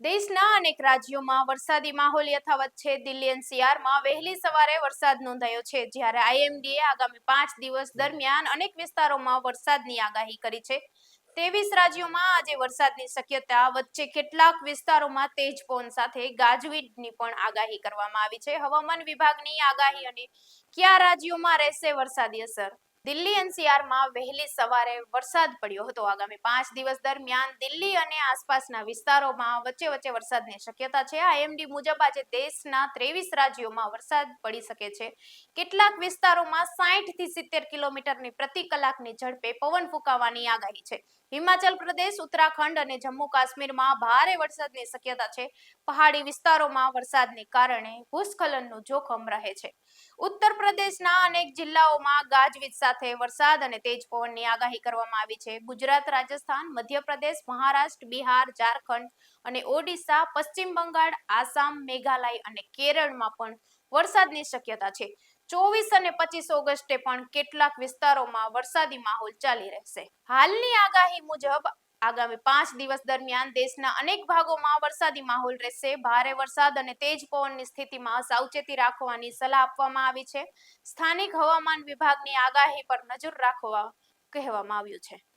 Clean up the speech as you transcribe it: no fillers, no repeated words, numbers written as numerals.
દેશના અનેક રાજ્યોમાં વરસાદી માહોલ યથાવત છે. દિલ્હી એનસીઆરમાં વહેલી સવારે વરસાદ નોંધાયો છે, જ્યારે આઈએમડીએ આગામી 5 દિવસ દરમિયાન અનેક વિસ્તારોમાં વરસાદની આગાહી કરી છે. 23 રાજ્યોમાં આજે વરસાદની શક્યતા વચ્ચે કેટલાક વિસ્તારોમાં તેજ પવન સાથે ગાજવીજની પણ આગાહી કરવામાં આવી છે. હવામાન વિભાગની આગાહી અને કયા રાજ્યોમાં રહેશે વરસાદી અસર. દિલ્હી એનસીઆરમાં વહેલી સવારે વરસાદ પડ્યો હતો. આગામી 5 દિવસ દરમિયાન દિલ્હી અને આસપાસના વિસ્તારોમાં વચ્ચે વચ્ચે વરસાદની શક્યતા છે. આઈએમડી મુજબ આજે દેશના 23 રાજ્યોમાં વરસાદ પડી શકે છે. કેટલાક વિસ્તારોમાં 60 થી 70 કિલોમીટરની પ્રતિ કલાકની ઝડપે પવન ફૂંકાવાની આગાહી છે. હિમાચલ પ્રદેશ, ઉત્તરાખંડ અને જમ્મુ કાશ્મીરમાં ભારે વરસાદની શક્યતા છે. પહાડી વિસ્તારોમાં વરસાદને કારણે ભૂસ્ખલનનું જોખમ રહે છે. ઉત્તર પ્રદેશના અનેક જિલ્લાઓમાં ગાજવીજ સાથે વરસાદ અને તેજ પવનની આગાહી કરવામાં આવી છે. ગુજરાત, રાજસ્થાન, મધ્યપ્રદેશ, મહારાષ્ટ્ર, બિહાર, ઝારખંડ અને ઓડિશા, પશ્ચિમ બંગાળ, આસામ, મેઘાલય અને કેરળમાં પણ વરસાદની શક્યતા છે. 24 અને 25 ઓગસ્ટે પણ કેટલાક વિસ્તારોમાં વરસાદી માહોલ ચાલી રહેશે. હાલની આગાહી મુજબ આગામી 5 દિવસ દરમિયાન દેશના અનેક ભાગોમાં વરસાદી માહોલ રહેશે. ભારે વરસાદ અને તેજ પવનની સ્થિતિમાં સાવચેતી રાખવાની સલાહ આપવામાં આવી છે. સ્થાનિક હવામાન વિભાગની આગાહી પર નજર રાખવા કહેવામાં આવ્યું છે.